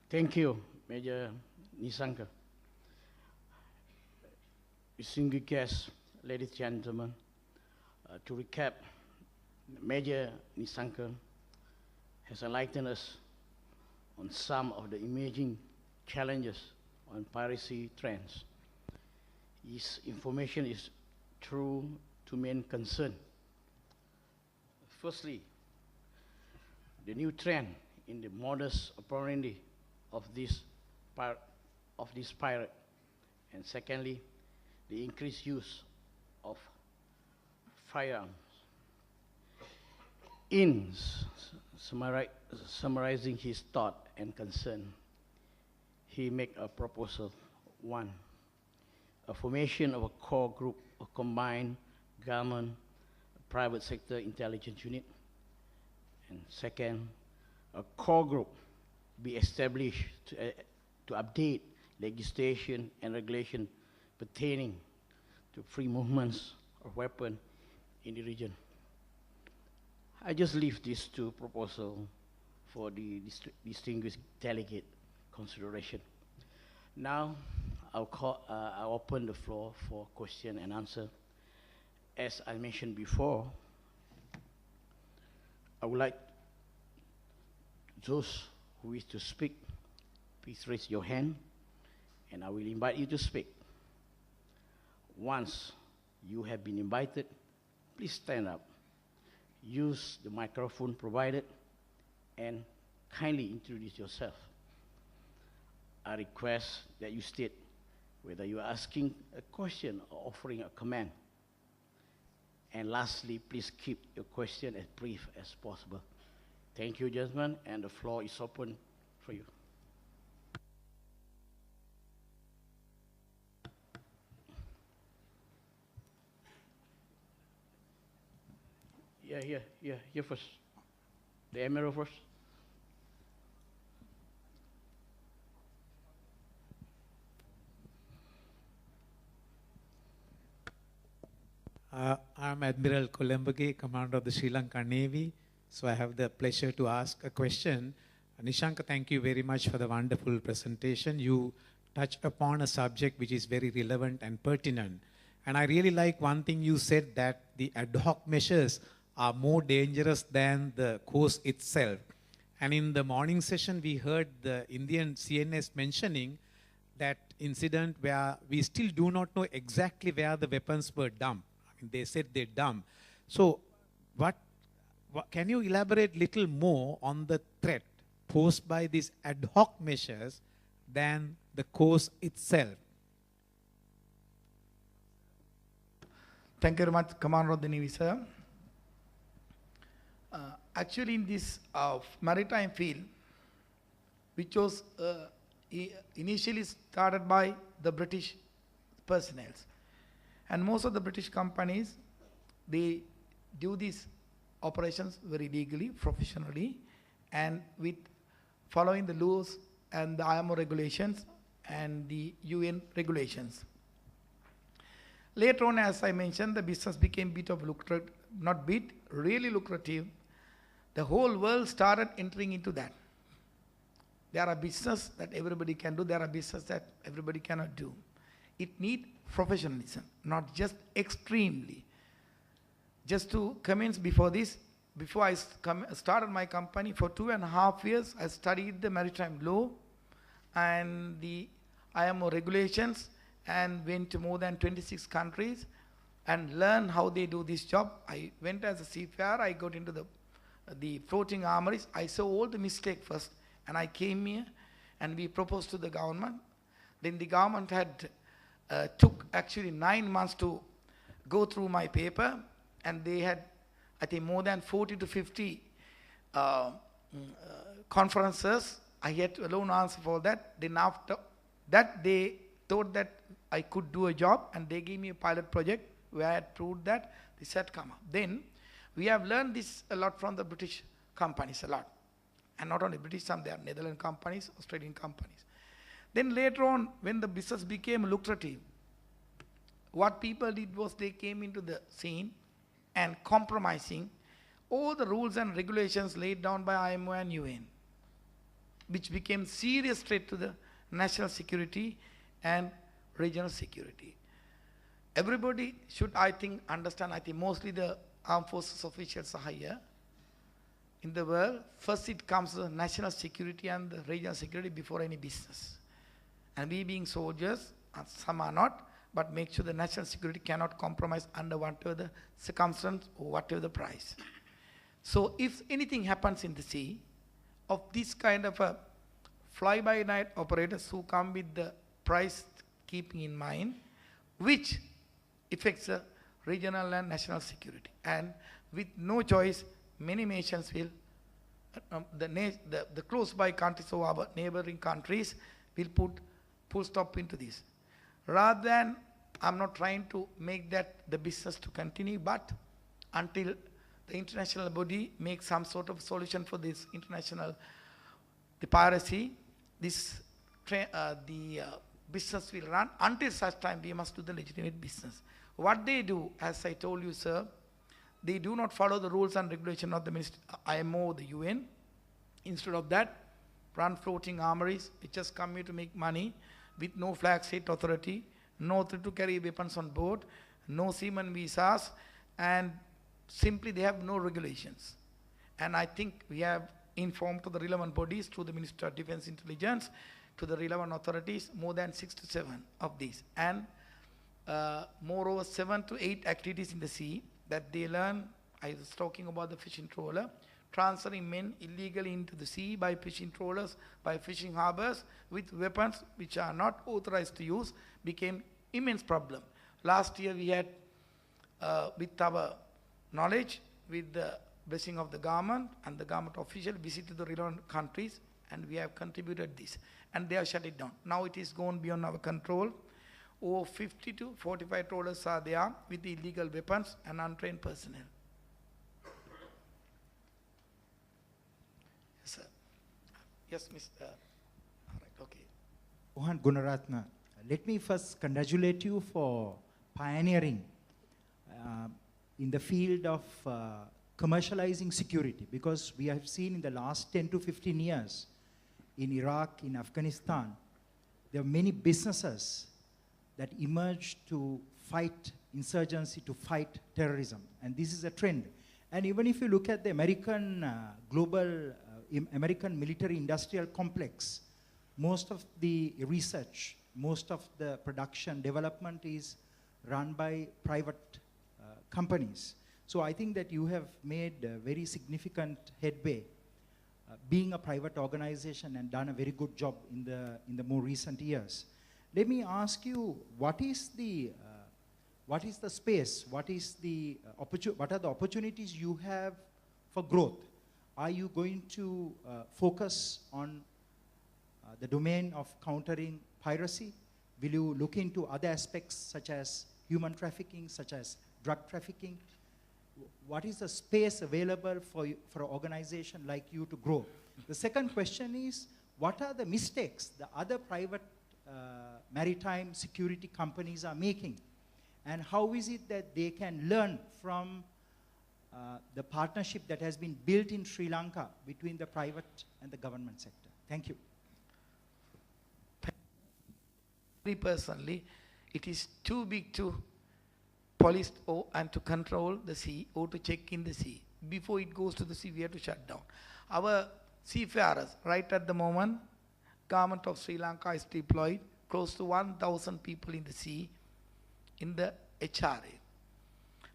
Thank you, Major Nisanka. Distinguished guests, ladies and gentlemen, to recap, Major Nisanka has enlightened us on some of the emerging challenges on piracy trends. His information is true to main concern. Firstly, the new trend in the modus operandi of this pirate, and secondly, the increased use of firearms. In summarizing his thought and concern, he make a proposal. One, a formation of a core group of combined government, private sector intelligence unit. And second, a core group be established to update legislation and regulation pertaining to free movements of weapons in the region. I just leave these two proposals for the distinguished delegate consideration. Now, I'll open the floor for question and answer. As I mentioned before, I would like those who wish to speak, please raise your hand, and I will invite you to speak. Once you have been invited, please stand up. Use the microphone provided and kindly introduce yourself. I request that you state whether you are asking a question or offering a comment. And lastly, please keep your question as brief as possible. Thank you, gentlemen, and the floor is open for you. Here first. The Emerald first. I'm Admiral Kolembage, Commander of the Sri Lanka Navy. So I have the pleasure to ask a question. Nishanka, thank you very much for the wonderful presentation. You touched upon a subject which is very relevant and pertinent. And I really like one thing you said, that the ad hoc measures are more dangerous than the course itself. And in the morning session, we heard the Indian CNS mentioning that incident where we still do not know exactly where the weapons were dumped. I mean, they said they dumped. So can you elaborate little more on the threat posed by these ad hoc measures than the course itself? Thank you very much, Commander of the Navy, sir. Actually, in this maritime field, which was initially started by the British personnel, and most of the British companies, they do these operations very legally, professionally, and with following the laws and the IMO regulations and the UN regulations. Later on, as I mentioned, the business became bit of lucrative, not bit, really lucrative. The whole world started entering into that. There are business that everybody can do, there are business that everybody cannot do. It needs professionalism, not just extremely. Just to commence before this, before I started my company, for 2.5 years, I studied the maritime law and the IMO regulations and went to more than 26 countries and learned how they do this job. I went as a seafarer, I got into the floating armories. I saw all the mistakes first, and I came here and we proposed to the government. Then the government had took actually 9 months to go through my paper, and they had, I think, more than 40 to 50 conferences. I had to alone answer for that. Then after that, they thought that I could do a job, and they gave me a pilot project where I had proved that. They said, come on. Then we have learned this a lot from the British companies, a lot. And not only British, some there are Netherlands companies, Australian companies. Then later on, when the business became lucrative, what people did was they came into the scene and compromising all the rules and regulations laid down by IMO and UN. which became serious threat to the national security and regional security. Everybody should, I think, understand, I think mostly the armed forces officials are here in the world. First it comes to the national security and the regional security before any business. And we being soldiers, some are not, but make sure the national security cannot compromise under whatever the circumstance or whatever the price. So if anything happens in the sea, of this kind of a fly-by-night operators who come with the price keeping in mind, which affects the regional and national security. And with no choice, many nations will, the close-by countries or our neighboring countries will put full stop into this. Rather than, I'm not trying to make that the business to continue, but until the international body makes some sort of solution for this international, the piracy, this business will run. Until such time, we must do the legitimate business. What they do, as I told you, sir, they do not follow the rules and regulation of the IMO, the UN. Instead of that, run floating armories, which just come here to make money with no flag state authority, no authority to carry weapons on board, no seaman visas, and simply they have no regulations. And I think we have informed to the relevant bodies, through the Minister of Defense Intelligence, to the relevant authorities, more than 6 to 7 of these. And moreover, 7 to 8 activities in the sea that they learn. I was talking about the fishing trawler, transferring men illegally into the sea by fishing trawlers, by fishing harbors with weapons which are not authorized to use, became immense problem. Last year we had, with our knowledge, with the blessing of the government and the government official, visited the relevant countries, and we have contributed this. And they have shut it down. Now it is gone beyond our control. Over 50 to 45 trawlers are there with illegal weapons and untrained personnel. Yes, sir. Yes, Mr. All right, okay. Mohan Gunaratna, let me first congratulate you for pioneering in the field of commercializing security, because we have seen in the last 10 to 15 years in Iraq, in Afghanistan, there are many businesses that emerged to fight insurgency, to fight terrorism. And this is a trend. And even if you look at the American American military industrial complex, most of the research, most of the production development is run by private companies. So I think that you have made a very significant headway being a private organization and done a very good job in the more recent years. Let me ask you, what is the space? What are the opportunities you have for growth? Are you going to focus on the domain of countering piracy? Will you look into other aspects such as human trafficking, such as drug trafficking? What is the space available for an organization like you to grow? The second question is, what are the mistakes the other private maritime security companies are making? And how is it that they can learn from the partnership that has been built in Sri Lanka between the private and the government sector? Thank you. Personally, it is too big to police and to control the sea or to check in the sea. Before it goes to the sea, we have to shut down. Our seafarers, right at the moment, government of Sri Lanka is deployed close to 1,000 people in the sea, in the HRA.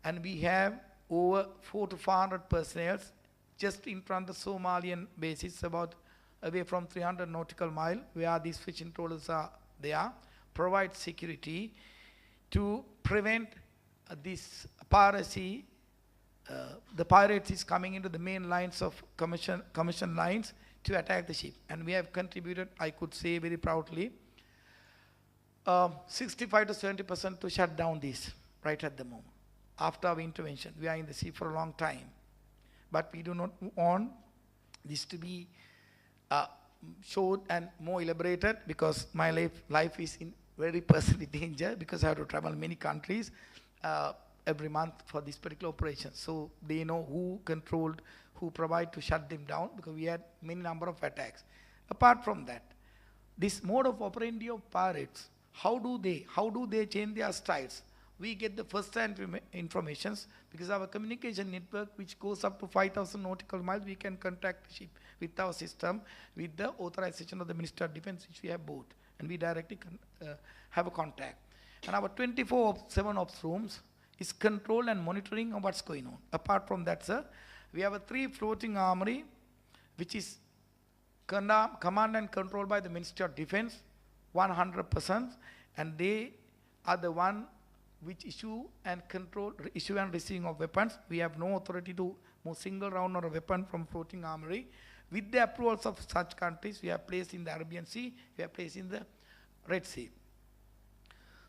And we have over 400 to 500 personnel just in front of the Somalian bases, about away from 300 nautical miles, where these fishing trawlers are there, provide security to prevent this piracy. The pirates is coming into the main lines of commission lines to attack the ship. And we have contributed, I could say very proudly, 65 to 70% to shut down this right at the moment. After our intervention, we are in the sea for a long time. But we do not want this to be showed and more elaborated, because my life is in very personal danger, because I have to travel many countries every month for this particular operation. So they know who controlled, who provided to shut them down, because we had many number of attacks. Apart from that, this mode of operandi of pirates, how do they change their styles? We get the first-hand informations because our communication network, which goes up to 5,000 nautical miles, we can contact the ship with our system, with the authorization of the Minister of Defense, which we have both, and we directly have a contact. And our 24/7 ops rooms is control and monitoring of what's going on. Apart from that, sir, we have a 3 floating armory, which is command and controlled by the Ministry of Defense, 100%, and they are the one which issue and receiving of weapons. We have no authority to move single round or a weapon from floating armory. With the approvals of such countries, we have placed in the Arabian Sea, we have placed in the Red Sea.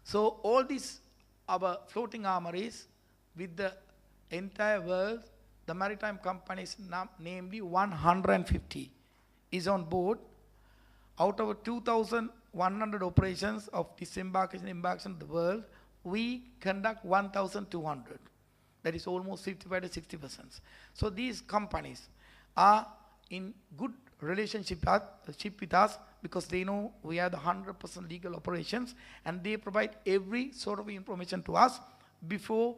So all these, our floating armories with the entire world, the maritime companies, namely 150, is on board. Out of 2,100 operations of disembarkation and embarkation of the world, we conduct 1,200. That is almost 55 to 60%. So these companies are in good relationship with us because they know we have the 100% legal operations, and they provide every sort of information to us before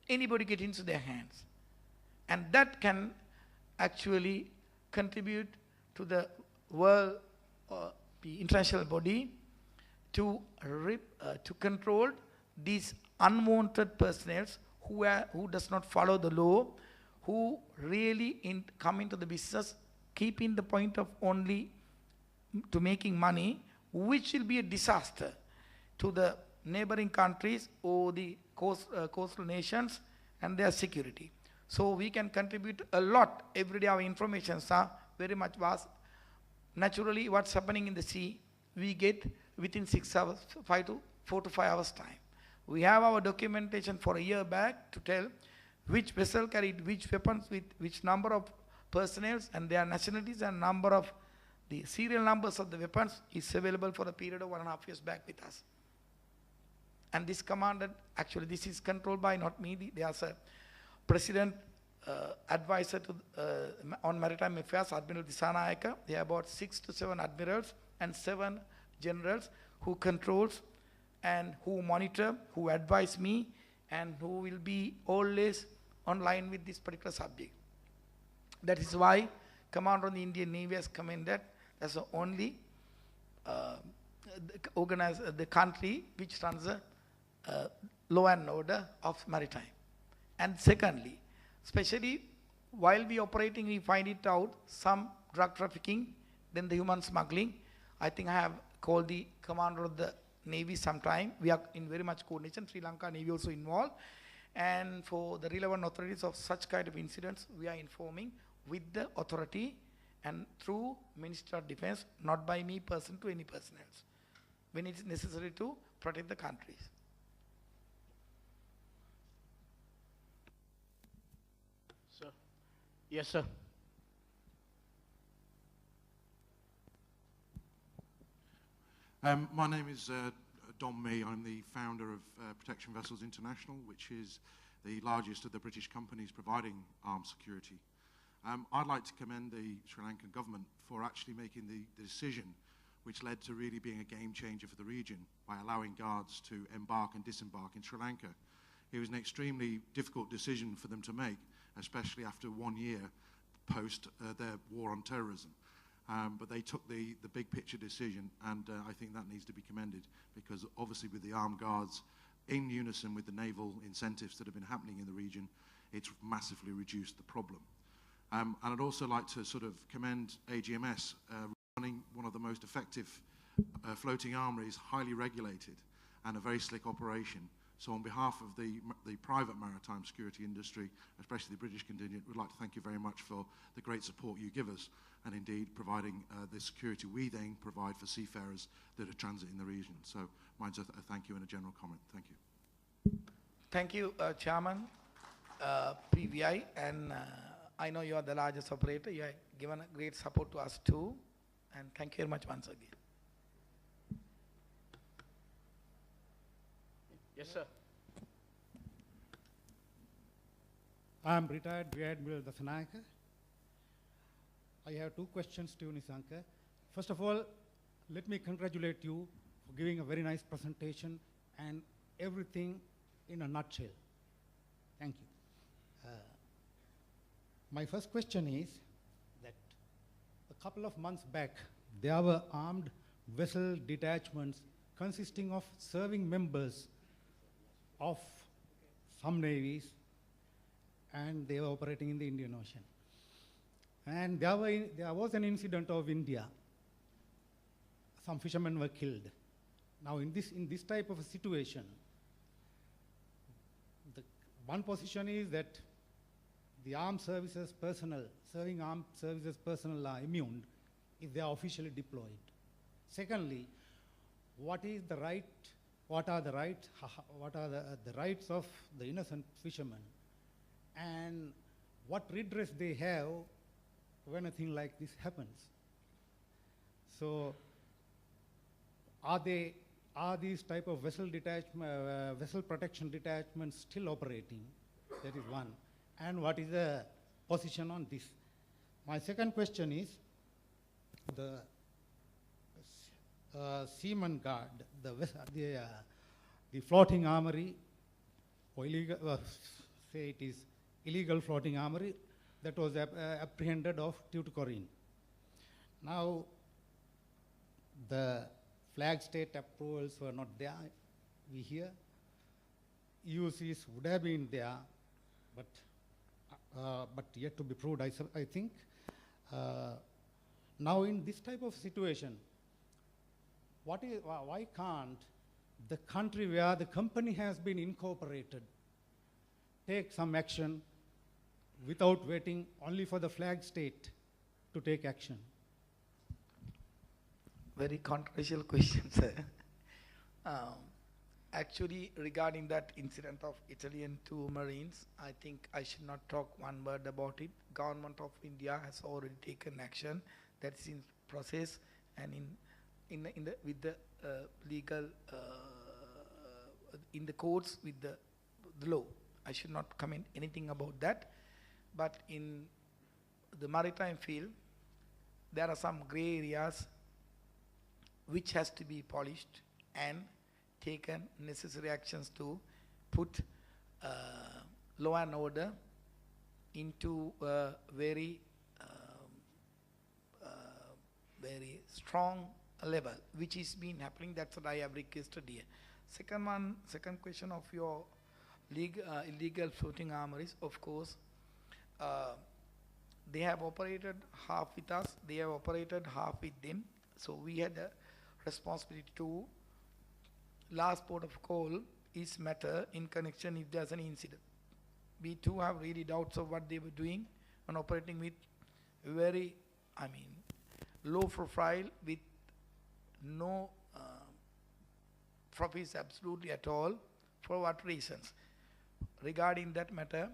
anybody gets into their hands. And that can actually contribute to the world, the international body, to control these unwanted personnel who does not follow the law, who really come into the business keeping the point of only to making money, which will be a disaster to the neighboring countries or the coastal nations and their security. So we can contribute a lot. Every day our informations are very much vast. Naturally, what's happening in the sea, we get within 6 hours, 4 to 5 hours time. We have our documentation for a year back to tell which vessel carried which weapons with which number of personnel and their nationalities and number of the serial numbers of the weapons is available for a period of 1.5 years back with us. And this commanded, actually this is controlled by not me, there's a president advisor to, on maritime affairs, Admiral Disanayaka. There are about 6 to 7 admirals and 7 generals who controls and who monitor, who advise me, and who will be always online with this particular subject. That is why Commander of the Indian Navy has commended as the only the country which runs the law and order of maritime. And secondly, especially while we operating, we find it out some drug trafficking, then the human smuggling. I think I have called the commander of the Navy sometime. We are in very much coordination. Sri Lanka Navy also involved. And for the relevant authorities of such kind of incidents, we are informing with the authority and through Minister of Defense, not by me person to any person else, when it is necessary to protect the countries. Sir. Yes, sir. My name is Don Mee. I'm the founder of Protection Vessels International, which is the largest of the British companies providing armed security. I'd like to commend the Sri Lankan government for actually making the decision which led to really being a game changer for the region by allowing guards to embark and disembark in Sri Lanka. It was an extremely difficult decision for them to make, especially after 1 year post their war on terrorism. But they took the big picture decision, and I think that needs to be commended, because obviously with the armed guards in unison with the naval incentives that have been happening in the region, it's massively reduced the problem. And I'd also like to sort of commend AGMS running one of the most effective floating armories, highly regulated, and a very slick operation. So on behalf of the private maritime security industry, especially the British contingent, we'd like to thank you very much for the great support you give us, and indeed providing the security we then provide for seafarers that are transiting the region. So mine's a thank you and a general comment. Thank you. Thank you, Chairman, PVI, and I know you are the largest operator. You have given a great support to us too, and thank you very much once again. Yes, sir. I'm retired Rear Admiral Dasanayaka. I have 2 questions to Nisanka. First of all, let me congratulate you for giving a very nice presentation and everything in a nutshell. Thank you. My first question is that a couple of months back, there were armed vessel detachments consisting of serving members of some navies, and they were operating in the Indian Ocean. And there was an incident of India. Some fishermen were killed. Now, in this type of a situation, the one position is that the armed services personnel, serving armed services personnel are immune if they are officially deployed. Secondly, what are the rights of the innocent fishermen, and what redress they have when a thing like this happens? So, are these type of vessel protection detachments still operating? That is one. And what is the position on this? My second question is the Seaman Guard, the floating armory, or illegal, say it is illegal floating armory that was apprehended off Tuticorin. Now, the flag state approvals were not there, we hear. EUCs would have been there, but yet to be proved, I think. Now, in this type of situation, why can't the country where the company has been incorporated take some action without waiting only for the flag state to take action? Very controversial question, sir. Actually, regarding that incident of Italian two Marines, I think I should not talk one word about it. Government of India has already taken action. That's in process, and with the legal in the courts with the law. I should not comment anything about that. But in the maritime field, there are some gray areas which has to be polished and taken necessary actions to put law and order into a very strong level, which is been happening. That's what I have requested here. Second question of your illegal floating armories, of course, they have operated half with us, they have operated half with them. So we had a responsibility to last port of call is matter in connection if there's an incident. We too have really doubts of what they were doing and operating with very, low profile with no profits absolutely at all. For what reasons? Regarding that matter,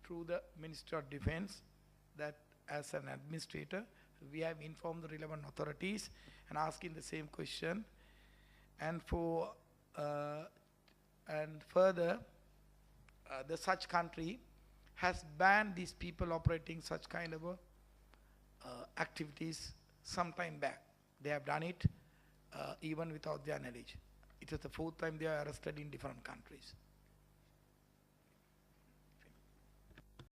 through the Ministry of Defense, that as an administrator, we have informed the relevant authorities and asking the same question. And further, the such country has banned these people operating such kind of activities some time back. They have done it even without their knowledge. It is the fourth time they are arrested in different countries.